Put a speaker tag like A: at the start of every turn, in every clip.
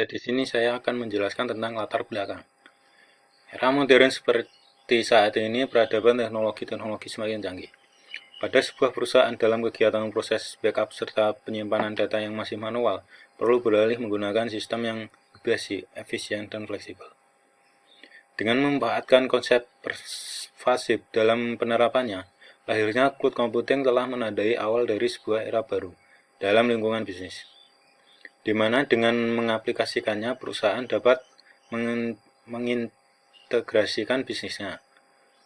A: di sini saya akan menjelaskan tentang latar belakang. Era modern seperti saat ini, peradaban teknologi semakin canggih. Pada sebuah perusahaan dalam kegiatan proses backup serta penyimpanan data yang masih manual, perlu beralih menggunakan sistem yang lebih efisien dan fleksibel. Dengan memanfaatkan konsep pervasif dalam penerapannya, lahirnya cloud computing telah menandai awal dari sebuah era baru dalam lingkungan bisnis, di mana dengan mengaplikasikannya perusahaan dapat mengintegrasikan bisnisnya,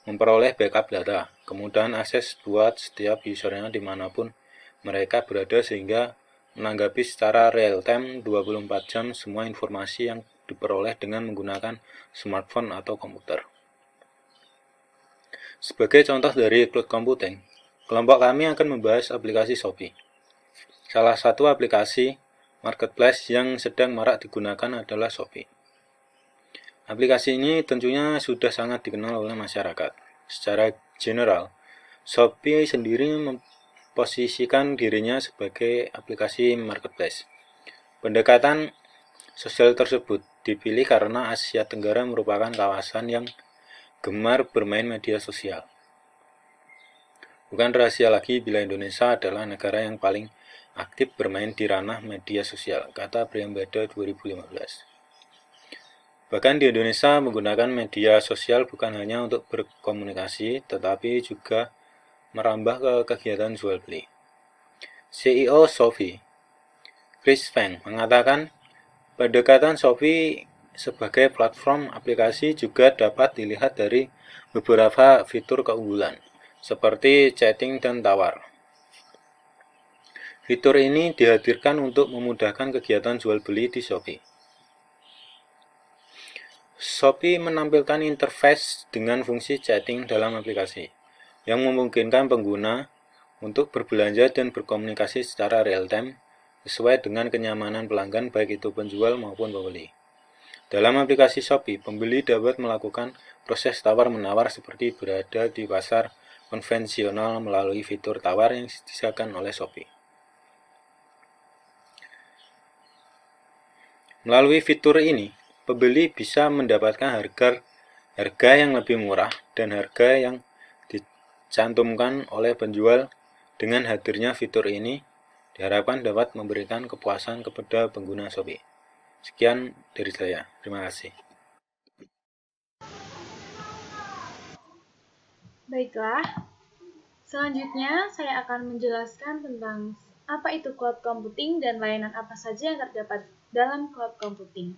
A: memperoleh backup data, kemudahan akses buat setiap usernya dimanapun mereka berada sehingga menanggapi secara real-time 24 jam semua informasi yang diperoleh dengan menggunakan smartphone atau komputer. Sebagai contoh dari cloud computing, kelompok kami akan membahas aplikasi Shopee. Salah satu aplikasi marketplace yang sedang marak digunakan adalah Shopee. Aplikasi ini tentunya sudah sangat dikenal oleh masyarakat. Secara general, Shopee sendiri memposisikan dirinya sebagai aplikasi marketplace. Pendekatan sosial tersebut dipilih karena Asia Tenggara merupakan kawasan yang gemar bermain media sosial. Bukan rahasia lagi bila Indonesia adalah negara yang paling aktif bermain di ranah media sosial, kata Priambada 2015. Bahkan di Indonesia menggunakan media sosial bukan hanya untuk berkomunikasi, tetapi juga merambah ke kegiatan jual beli. CEO Shopee, Chris Feng, mengatakan pendekatan Shopee sebagai platform aplikasi juga dapat dilihat dari beberapa fitur keunggulan, seperti chatting dan tawar. Fitur ini dihadirkan untuk memudahkan kegiatan jual beli di Shopee. Shopee menampilkan interface dengan fungsi chatting dalam aplikasi, yang memungkinkan pengguna untuk berbelanja dan berkomunikasi secara real-time sesuai dengan kenyamanan pelanggan baik itu penjual maupun pembeli. Dalam aplikasi Shopee, pembeli dapat melakukan proses tawar-menawar seperti berada di pasar konvensional melalui fitur tawar yang disediakan oleh Shopee. Melalui fitur ini, pembeli bisa mendapatkan harga yang lebih murah dan harga yang dicantumkan oleh penjual. Dengan hadirnya fitur ini, diharapkan dapat memberikan kepuasan kepada pengguna Shopee. Sekian dari saya. Terima kasih.
B: Baiklah, selanjutnya saya akan menjelaskan tentang apa itu cloud computing dan layanan apa saja yang terdapat dalam cloud computing.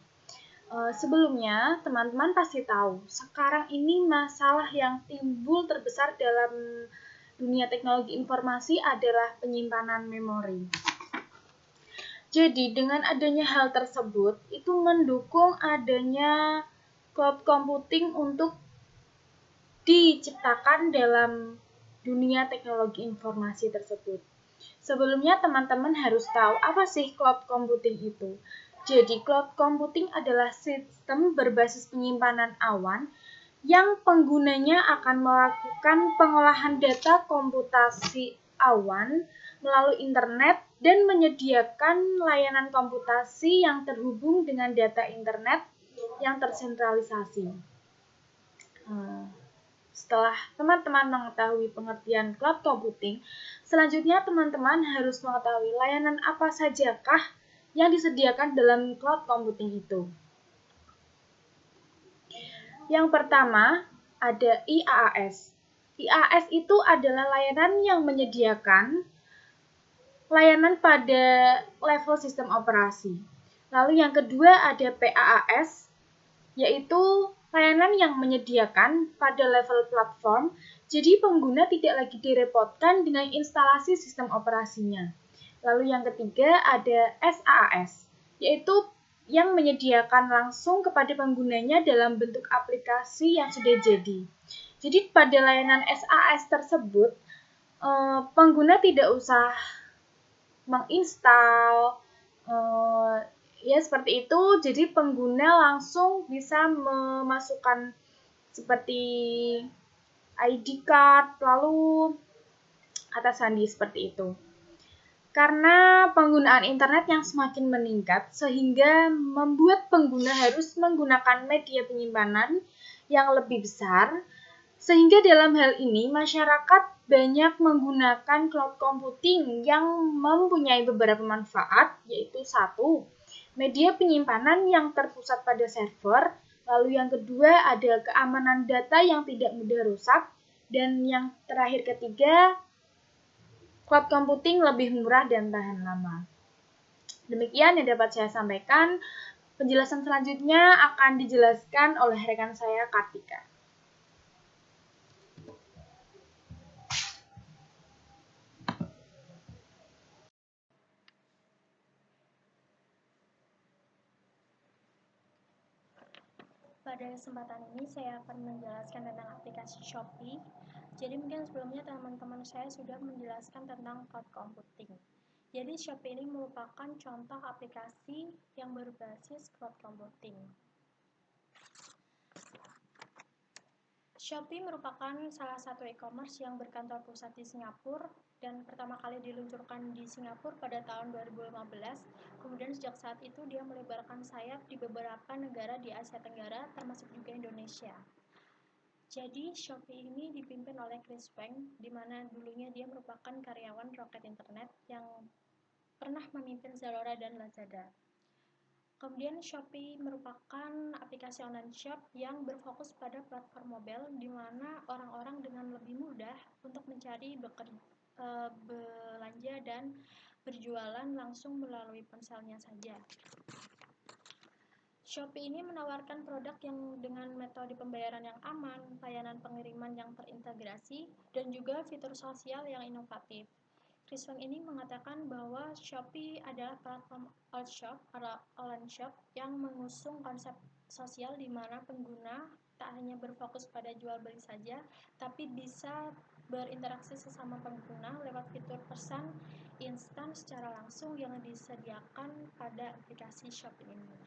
B: Sebelumnya, teman-teman pasti tahu, sekarang ini masalah yang timbul terbesar dalam dunia teknologi informasi adalah penyimpanan memori. Jadi, dengan adanya hal tersebut, itu mendukung adanya cloud computing untuk diciptakan dalam dunia teknologi informasi tersebut. Sebelumnya, teman-teman harus tahu apa sih cloud computing itu. Jadi, cloud computing adalah sistem berbasis penyimpanan awan yang penggunanya akan melakukan pengolahan data komputasi awan melalui internet dan menyediakan layanan komputasi yang terhubung dengan data internet yang tersentralisasi. Setelah teman-teman mengetahui pengertian cloud computing, selanjutnya teman-teman harus mengetahui layanan apa sajakah yang disediakan dalam cloud computing itu. Yang pertama, ada IaaS. IaaS itu adalah layanan yang menyediakan layanan pada level sistem operasi. Lalu yang kedua ada PaaS, yaitu layanan yang menyediakan pada level platform, jadi pengguna tidak lagi direpotkan dengan instalasi sistem operasinya. Lalu yang ketiga ada SaaS, yaitu yang menyediakan langsung kepada penggunanya dalam bentuk aplikasi yang sudah jadi. Jadi pada layanan SaaS tersebut, pengguna tidak usah menginstal, ya seperti itu. Jadi pengguna langsung bisa memasukkan seperti ID card, lalu kata sandi seperti itu. Karena penggunaan internet yang semakin meningkat sehingga membuat pengguna harus menggunakan media penyimpanan yang lebih besar, sehingga dalam hal ini masyarakat banyak menggunakan cloud computing yang mempunyai beberapa manfaat, yaitu satu, media penyimpanan yang terpusat pada server, lalu yang kedua ada keamanan data yang tidak mudah rusak, dan yang terakhir ketiga, cloud computing lebih murah dan tahan lama. Demikian yang dapat saya sampaikan. Penjelasan selanjutnya akan dijelaskan oleh rekan saya, Kartika.
C: Pada kesempatan ini saya akan menjelaskan tentang aplikasi Shopee. Jadi mungkin sebelumnya teman-teman saya sudah menjelaskan tentang cloud computing. Jadi Shopee ini merupakan contoh aplikasi yang berbasis cloud computing. Shopee merupakan salah satu e-commerce yang berkantor pusat di Singapura dan pertama kali diluncurkan di Singapura pada tahun 2015. Kemudian sejak saat itu dia melebarkan sayap di beberapa negara di Asia Tenggara termasuk juga Indonesia. Jadi Shopee ini dipimpin oleh Chris Wang, di mana dulunya dia merupakan karyawan Rocket Internet yang pernah memimpin Zalora dan Lazada. Kemudian Shopee merupakan aplikasi online shop yang berfokus pada platform mobile, di mana orang-orang dengan lebih mudah untuk mencari, belanja dan berjualan langsung melalui ponselnya saja. Shopee ini menawarkan produk yang dengan metode pembayaran yang aman, layanan pengiriman yang terintegrasi, dan juga fitur sosial yang inovatif. Chris Wang ini mengatakan bahwa Shopee adalah platform online shop yang mengusung konsep sosial di mana pengguna tak hanya berfokus pada jual beli saja, tapi bisa berinteraksi sesama pengguna lewat fitur pesan instan secara langsung yang disediakan pada aplikasi Shopee ini.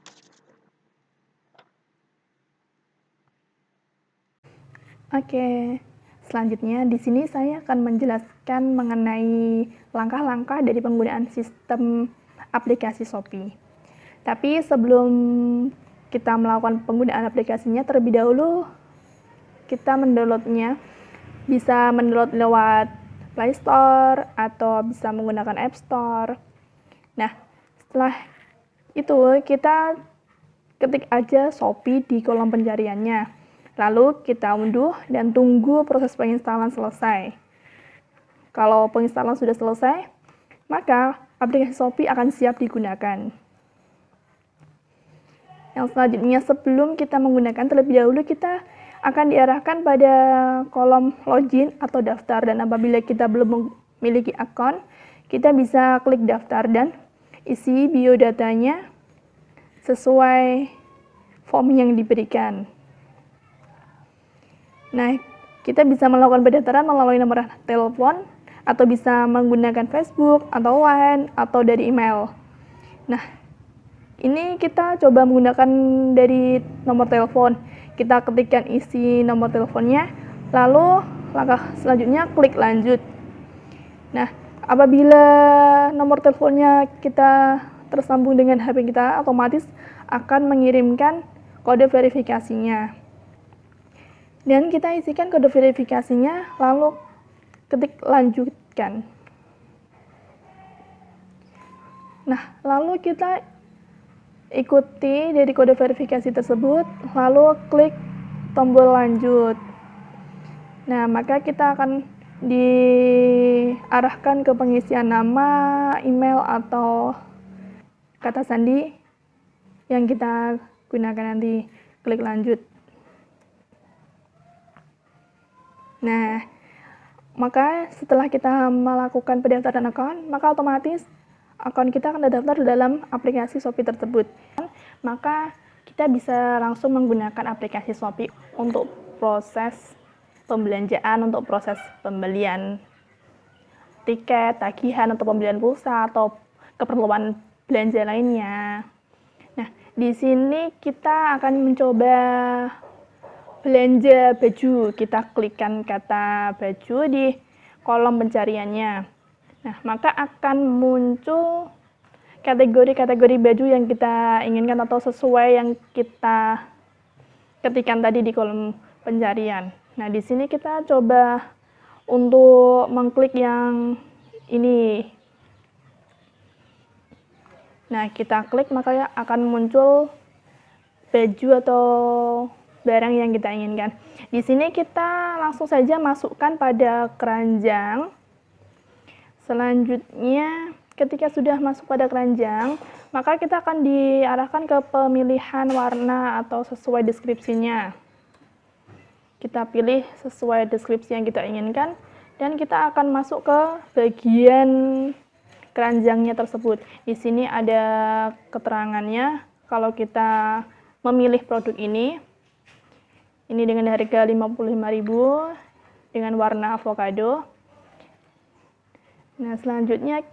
D: Oke, selanjutnya di sini saya akan menjelaskan mengenai langkah-langkah dari penggunaan sistem aplikasi Shopee. Tapi sebelum kita melakukan penggunaan aplikasinya, terlebih dahulu kita mendownloadnya. Bisa mendownload lewat Play Store atau bisa menggunakan App Store. Nah, setelah itu kita ketik aja Shopee di kolom pencariannya. Lalu kita unduh dan tunggu proses penginstalan selesai. Kalau penginstalan sudah selesai, maka aplikasi Shopee akan siap digunakan. Yang selanjutnya, sebelum kita menggunakan, terlebih dahulu kita akan diarahkan pada kolom login atau daftar, dan apabila kita belum memiliki akun, kita bisa klik daftar dan isi biodatanya sesuai form yang diberikan. Nah, kita bisa melakukan pendaftaran melalui nomor telepon atau bisa menggunakan Facebook atau Line atau dari email. Nah, ini kita coba menggunakan dari nomor telepon. Kita ketikkan isi nomor teleponnya, lalu langkah selanjutnya klik lanjut. Nah, apabila nomor teleponnya kita tersambung dengan HP kita, otomatis akan mengirimkan kode verifikasinya. Dan kita isikan kode verifikasinya, lalu ketik lanjutkan. Nah, lalu kita ikuti dari kode verifikasi tersebut, lalu klik tombol lanjut. Nah, maka kita akan diarahkan ke pengisian nama, email, atau kata sandi yang kita gunakan nanti. Klik lanjut. Nah, maka setelah kita melakukan pendaftaran akun, maka otomatis akun kita akan terdaftar dalam aplikasi Shopee tersebut. Maka kita bisa langsung menggunakan aplikasi Shopee untuk proses pembelanjaan, untuk proses pembelian tiket, tagihan, atau pembelian pulsa, atau keperluan belanja lainnya. Nah, di sini kita akan mencoba belanja baju. Kita klikkan kata baju di kolom pencariannya. Nah, maka akan muncul kategori-kategori baju yang kita inginkan atau sesuai yang kita ketikkan tadi di kolom pencarian. Nah, di sini kita coba untuk mengklik yang ini. Nah, kita klik maka akan muncul baju atau barang yang kita inginkan. Di sini kita langsung saja masukkan pada keranjang. Selanjutnya, ketika sudah masuk pada keranjang, maka kita akan diarahkan ke pemilihan warna atau sesuai deskripsinya. Kita pilih sesuai deskripsi yang kita inginkan, dan kita akan masuk ke bagian keranjangnya tersebut. Di sini ada keterangannya kalau kita memilih produk ini dengan harga 55.000 dengan warna avocado. Nah, selanjutnya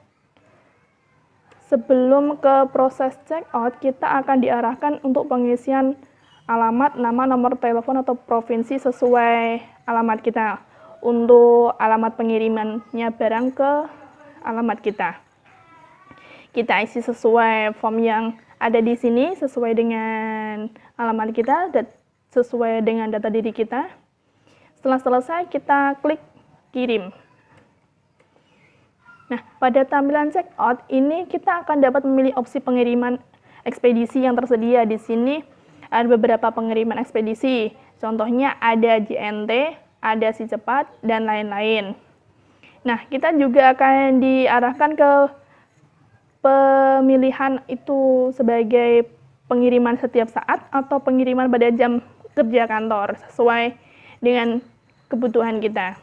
D: sebelum ke proses check out, kita akan diarahkan untuk pengisian alamat, nama, nomor telepon atau provinsi sesuai alamat kita untuk alamat pengirimannya barang ke alamat kita. Kita isi sesuai form yang ada di sini sesuai dengan alamat kita dan sesuai dengan data diri kita. Setelah selesai, kita klik kirim. Nah, pada tampilan checkout ini kita akan dapat memilih opsi pengiriman ekspedisi yang tersedia. Di sini ada beberapa pengiriman ekspedisi. Contohnya ada JNT, ada Si Cepat, dan lain-lain. Nah, kita juga akan diarahkan ke pemilihan itu sebagai pengiriman setiap saat atau pengiriman pada jam kerja kantor sesuai dengan kebutuhan kita.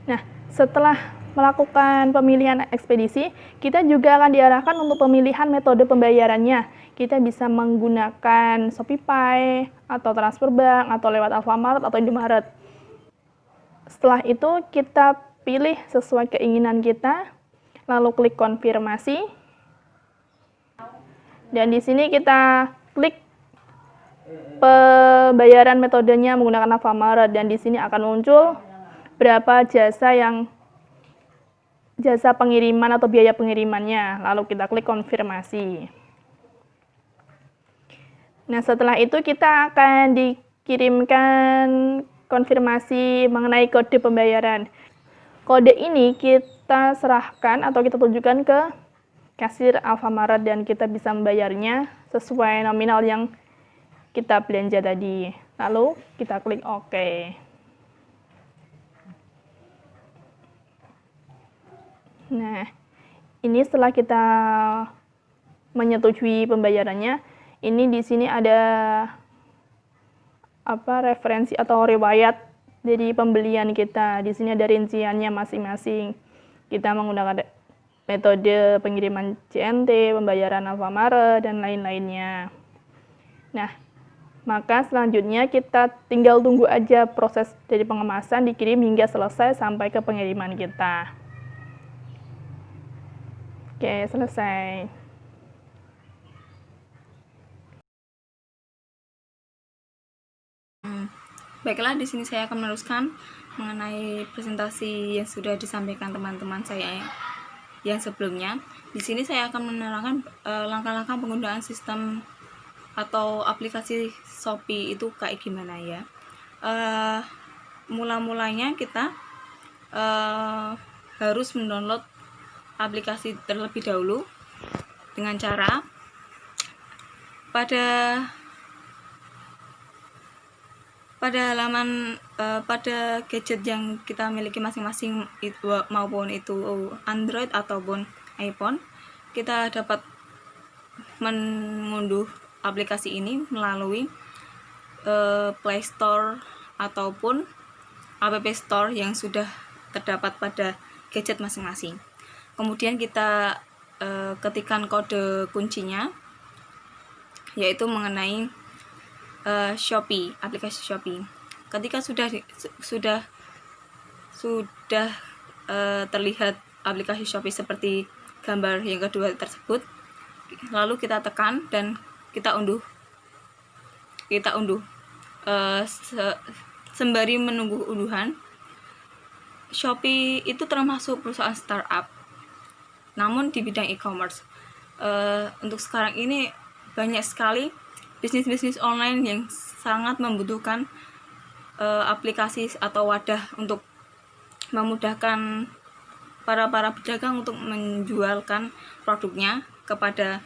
D: Nah, setelah melakukan pemilihan ekspedisi, kita juga akan diarahkan untuk pemilihan metode pembayarannya. Kita bisa menggunakan ShopeePay, atau transfer bank, atau lewat Alfamart, atau Indomaret. Setelah itu, kita pilih sesuai keinginan kita, lalu klik konfirmasi. Dan di sini kita klik pembayaran metodenya menggunakan Alfamart, dan di sini akan muncul berapa jasa pengiriman atau biaya pengirimannya. Lalu kita klik konfirmasi. Nah, setelah itu kita akan dikirimkan konfirmasi mengenai kode pembayaran. Kode ini kita serahkan atau kita tunjukkan ke kasir Alfamart dan kita bisa membayarnya sesuai nominal yang kita belanja tadi. Lalu kita klik OK. Nah, ini setelah kita menyetujui pembayarannya, ini di sini ada referensi atau riwayat dari pembelian kita. Di sini ada rinciannya masing-masing. Kita menggunakan metode pengiriman JNT, pembayaran Alfamart, dan lain-lainnya. Nah, maka selanjutnya kita tinggal tunggu aja proses dari pengemasan dikirim hingga selesai sampai ke pengiriman kita. Oke, selesai.
E: Baiklah, di sini saya akan meneruskan mengenai presentasi yang sudah disampaikan teman-teman saya yang sebelumnya. Di sini saya akan menerangkan langkah-langkah penggunaan sistem atau aplikasi Shopee itu kayak gimana ya. Mula-mulanya kita harus mendownload aplikasi terlebih dahulu dengan cara pada halaman pada gadget yang kita miliki masing-masing maupun itu Android ataupun iPhone, kita dapat mengunduh aplikasi ini melalui Play Store ataupun App Store yang sudah terdapat pada gadget masing-masing. Kemudian kita ketikkan kode kuncinya, yaitu mengenai Shopee, aplikasi Shopee. Ketika sudah terlihat aplikasi Shopee seperti gambar yang kedua tersebut, lalu kita tekan dan kita unduh. Sembari menunggu unduhan, Shopee itu termasuk perusahaan startup, namun di bidang e-commerce. Untuk sekarang ini banyak sekali bisnis-bisnis online yang sangat membutuhkan aplikasi atau wadah untuk memudahkan para pedagang untuk menjualkan produknya kepada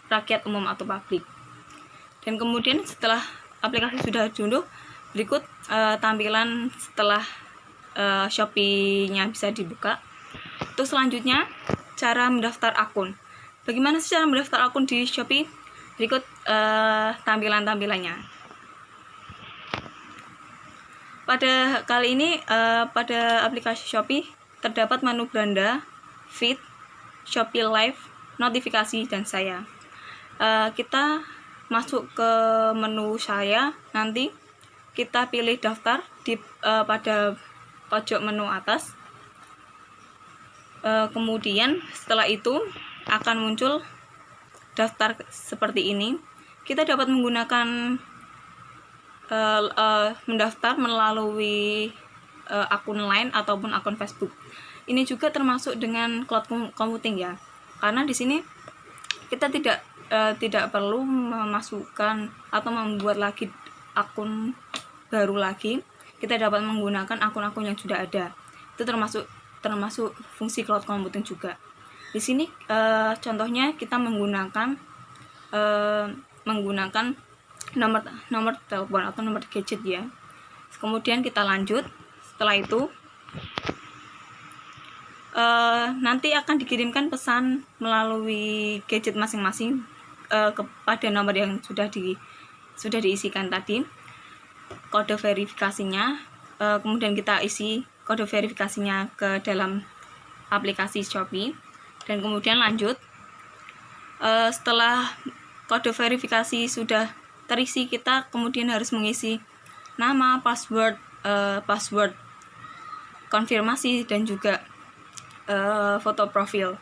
E: rakyat umum atau publik. Dan kemudian setelah aplikasi sudah diunduh, berikut tampilan setelah Shopee-nya bisa dibuka. Terus selanjutnya cara mendaftar akun. Bagaimana sih cara mendaftar akun di Shopee? Berikut tampilan-tampilannya. Pada kali ini pada aplikasi Shopee terdapat menu beranda, feed, Shopee Live, notifikasi, dan saya. Kita masuk ke menu saya, nanti kita pilih daftar pada pojok menu atas. Kemudian setelah itu akan muncul daftar seperti ini. Kita dapat menggunakan mendaftar melalui akun Line ataupun akun Facebook. Ini juga termasuk dengan cloud computing ya, karena di sini kita tidak perlu memasukkan atau membuat lagi akun baru lagi. Kita dapat menggunakan akun-akun yang sudah ada. Itu termasuk fungsi cloud computing juga. Di sini contohnya kita menggunakan nomor telepon atau nomor gadget ya. Kemudian kita lanjut. Setelah itu nanti akan dikirimkan pesan melalui gadget masing-masing kepada nomor yang sudah diisikan tadi, kode verifikasinya. Kemudian kita isi kode verifikasinya ke dalam aplikasi Shopee, dan kemudian lanjut. Setelah kode verifikasi sudah terisi, kita kemudian harus mengisi nama, password konfirmasi, dan juga foto profil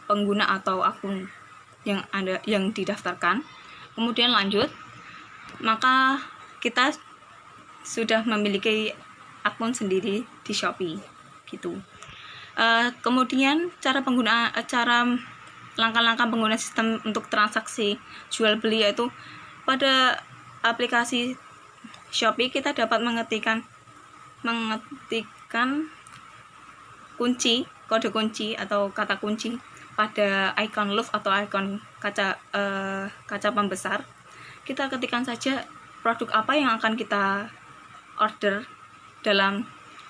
E: pengguna atau akun yang didaftarkan. Kemudian lanjut, maka kita sudah memiliki akun sendiri di Shopee gitu. Kemudian langkah-langkah pengguna sistem untuk transaksi jual beli, yaitu pada aplikasi Shopee kita dapat mengetikkan kode kunci atau kata kunci pada icon love atau icon kaca pembesar. Kita ketikkan saja produk apa yang akan kita order dalam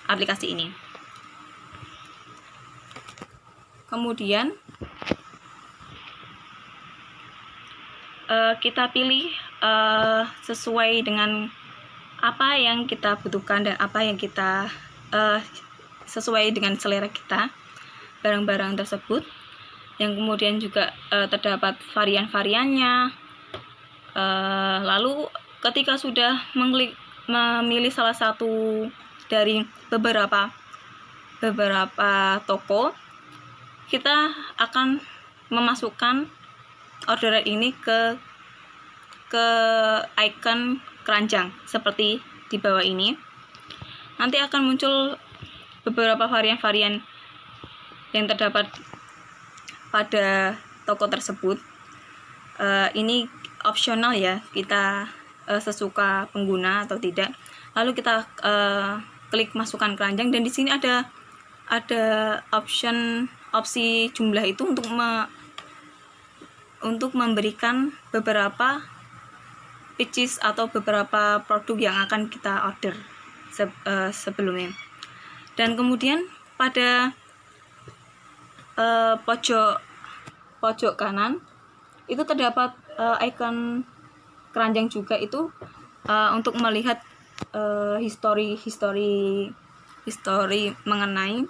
E: aplikasi ini. Kemudian kita pilih sesuai dengan apa yang kita butuhkan dan apa yang kita sesuai dengan selera kita barang-barang tersebut, yang kemudian juga terdapat varian-variannya. Lalu ketika sudah memilih salah satu dari beberapa toko, kita akan memasukkan orderan ini ke icon keranjang seperti di bawah ini. Nanti akan muncul beberapa varian-varian yang terdapat pada toko tersebut. Ini opsional ya, kita sesuka pengguna atau tidak. Lalu kita klik masukkan keranjang, dan di sini ada opsi jumlah itu untuk memberikan beberapa pieces atau beberapa produk yang akan kita order sebelumnya. Dan kemudian pada pojok kanan itu terdapat icon keranjang juga, itu untuk melihat histori mengenai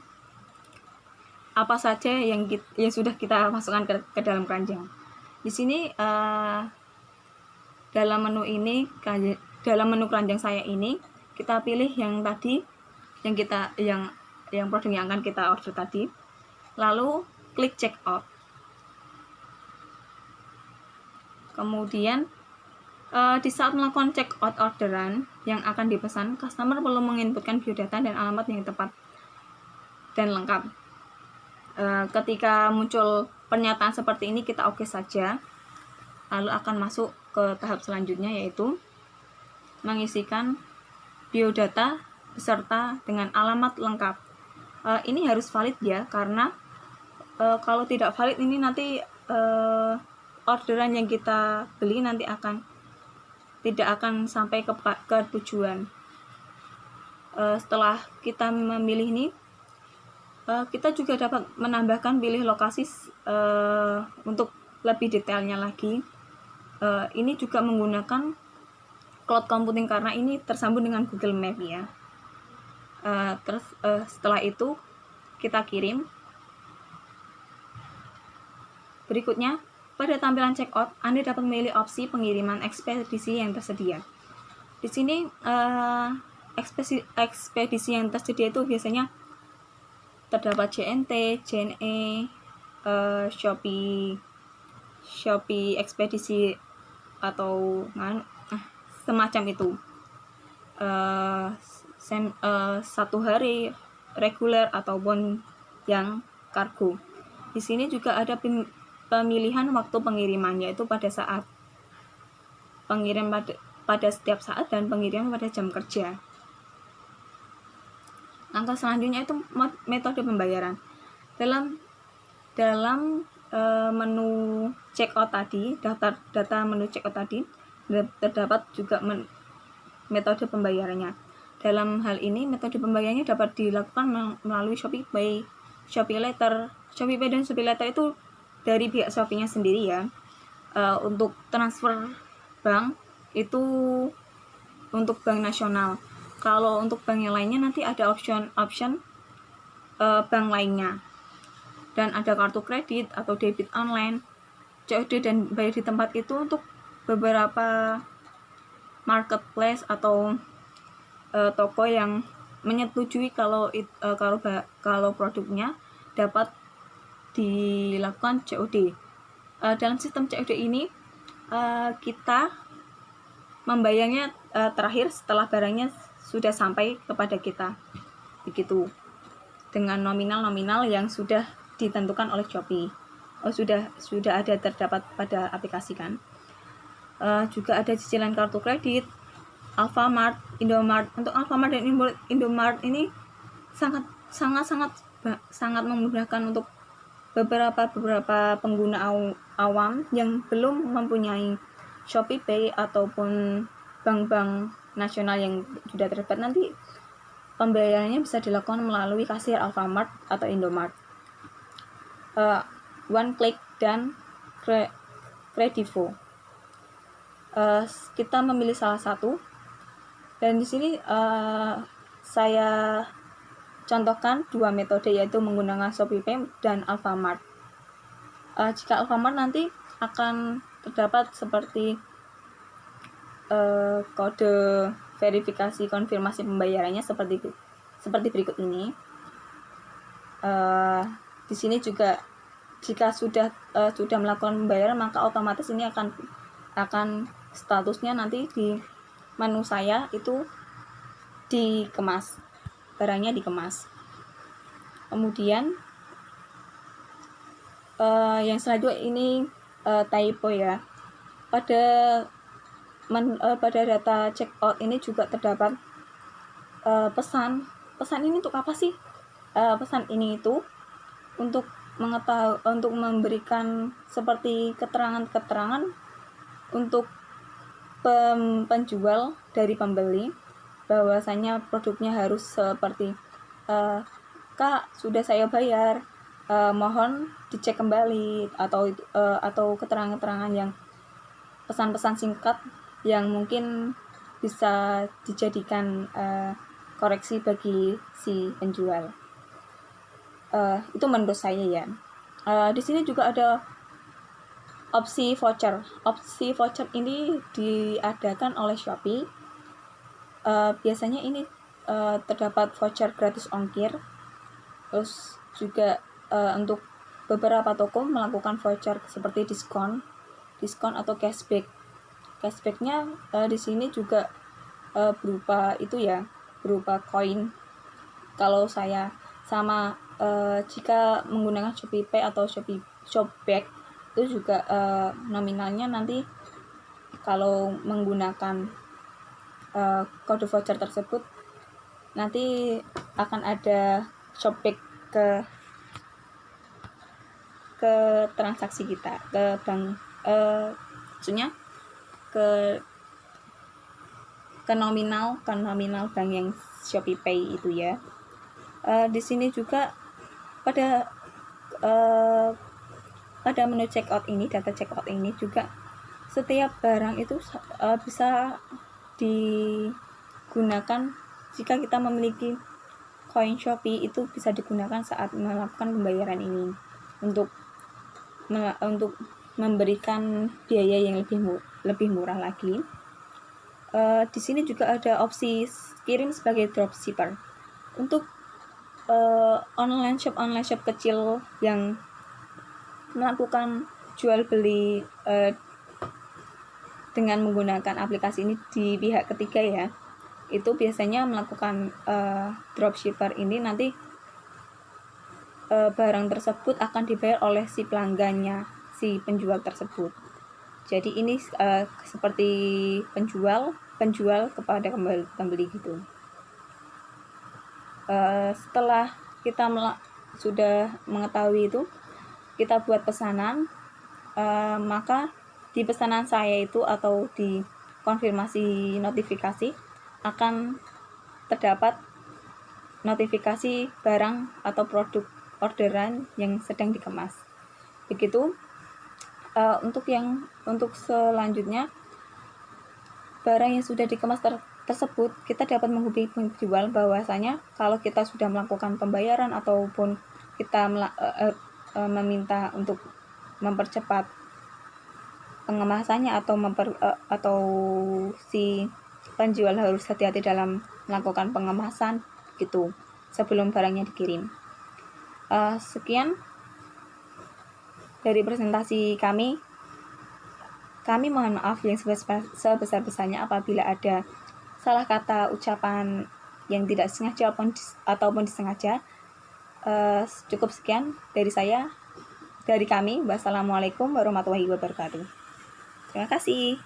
E: apa saja yang sudah kita masukkan ke dalam keranjang. Di sini dalam menu keranjang saya ini, kita pilih yang tadi yang produk yang akan kita order tadi, lalu klik check out. Kemudian di saat melakukan check out orderan yang akan dipesan, customer perlu menginputkan biodata dan alamat yang tepat. dan lengkap. Ketika muncul pernyataan seperti ini, kita oke saja, lalu akan masuk ke tahap selanjutnya, yaitu mengisikan biodata beserta dengan alamat lengkap. Ini harus valid ya, karena kalau tidak valid ini nanti orderan yang kita beli nanti tidak akan sampai ke tujuan. Setelah kita memilih ini, kita juga dapat menambahkan pilih lokasi untuk lebih detailnya lagi. Ini juga menggunakan cloud computing karena ini tersambung dengan Google Map ya. Terus setelah itu kita kirim. Berikutnya, pada tampilan checkout, Anda dapat memilih opsi pengiriman ekspedisi yang tersedia. Di sini ekspedisi yang tersedia itu biasanya terdapat JNT, JNE, Shopee ekspedisi atau semacam itu. 1 hari reguler ataupun yang kargo. Di sini juga ada pemilihan waktu pengiriman, yaitu pada saat pengirim pada setiap saat dan pengiriman pada jam kerja. Langkah selanjutnya itu metode pembayaran. Dalam menu checkout tadi, data menu checkout tadi, terdapat juga metode pembayarannya. Dalam hal ini, metode pembayarannya dapat dilakukan melalui ShopeePay, ShopeeLater. ShopeePay dan ShopeeLater itu dari pihak Shopee-nya sendiri ya. Untuk transfer bank itu untuk bank nasional. Kalau untuk bank yang lainnya nanti ada option bank lainnya. Dan ada kartu kredit atau debit online, COD dan bayar di tempat itu untuk beberapa marketplace atau toko yang menyetujui kalau produknya dapat dilakukan COD. Dalam sistem COD ini kita membayarnya terakhir setelah barangnya sudah sampai kepada kita, begitu, dengan nominal yang sudah ditentukan oleh Shopee. Sudah ada terdapat pada aplikasi kan. Juga ada cicilan kartu kredit, Alfamart, Indomart. Untuk Alfamart dan Indomart ini sangat memudahkan untuk beberapa pengguna awam yang belum mempunyai ShopeePay ataupun bank-bank nasional yang sudah terdapat. Nanti pembayarannya bisa dilakukan melalui kasir Alfamart atau Indomart, One Click dan Kredivo. Kita memilih salah satu, dan di sini saya contohkan 2 metode, yaitu menggunakan ShopeePay dan Alfamart. Jika Alfamart nanti akan terdapat seperti kode verifikasi konfirmasi pembayarannya seperti berikut ini. Di sini juga jika sudah melakukan pembayaran, maka otomatis ini akan statusnya nanti di menu saya itu dikemas, barangnya dikemas. Kemudian yang selanjutnya ini typo ya. Pada data checkout ini juga terdapat pesan ini untuk apa sih? Pesan ini itu untuk memberikan seperti keterangan untuk penjual dari pembeli bahwasanya produknya harus seperti Kak, sudah saya bayar, mohon dicek kembali, atau keterangan-keterangan yang pesan-pesan singkat yang mungkin bisa dijadikan koreksi bagi si penjual. Itu menurut saya ya. Di sini juga ada opsi voucher. Opsi voucher ini diadakan oleh Shopee. Biasanya ini terdapat voucher gratis ongkir. Terus juga untuk beberapa toko melakukan voucher seperti diskon atau cashback. Cashbacknya di sini juga berupa koin. Kalau saya Sama jika menggunakan ShopeePay atau Shopback itu juga nominalnya nanti kalau menggunakan kode voucher tersebut nanti akan ada Shopback ke transaksi kita, ke bank, maksudnya ke nominal bank yang ShopeePay itu ya. Di sini juga pada menu checkout ini, data checkout ini juga setiap barang itu bisa digunakan jika kita memiliki koin Shopee, itu bisa digunakan saat melakukan pembayaran ini untuk memberikan biaya yang lebih murah lagi. Di sini juga ada opsi kirim sebagai dropshipper untuk online shop kecil yang melakukan jual beli dengan menggunakan aplikasi ini di pihak ketiga ya. Itu biasanya melakukan dropshipper ini nanti barang tersebut akan dibayar oleh si pelanggannya, si penjual tersebut. Jadi ini seperti penjual kepada pembeli gitu. Setelah kita sudah mengetahui itu, kita buat pesanan, maka di pesanan saya itu atau di konfirmasi notifikasi akan terdapat notifikasi barang atau produk orderan yang sedang dikemas. Begitu. Untuk selanjutnya, barang yang sudah dikemas tersebut kita dapat menghubungi penjual bahwasanya kalau kita sudah melakukan pembayaran ataupun kita meminta untuk mempercepat pengemasannya atau si penjual harus hati-hati dalam melakukan pengemasan gitu sebelum barangnya dikirim. Sekian dari presentasi kami. Kami mohon maaf yang sebesar-besarnya apabila ada salah kata ucapan yang tidak sengaja ataupun disengaja. Cukup sekian dari kami. Wassalamualaikum warahmatullahi wabarakatuh. Terima kasih.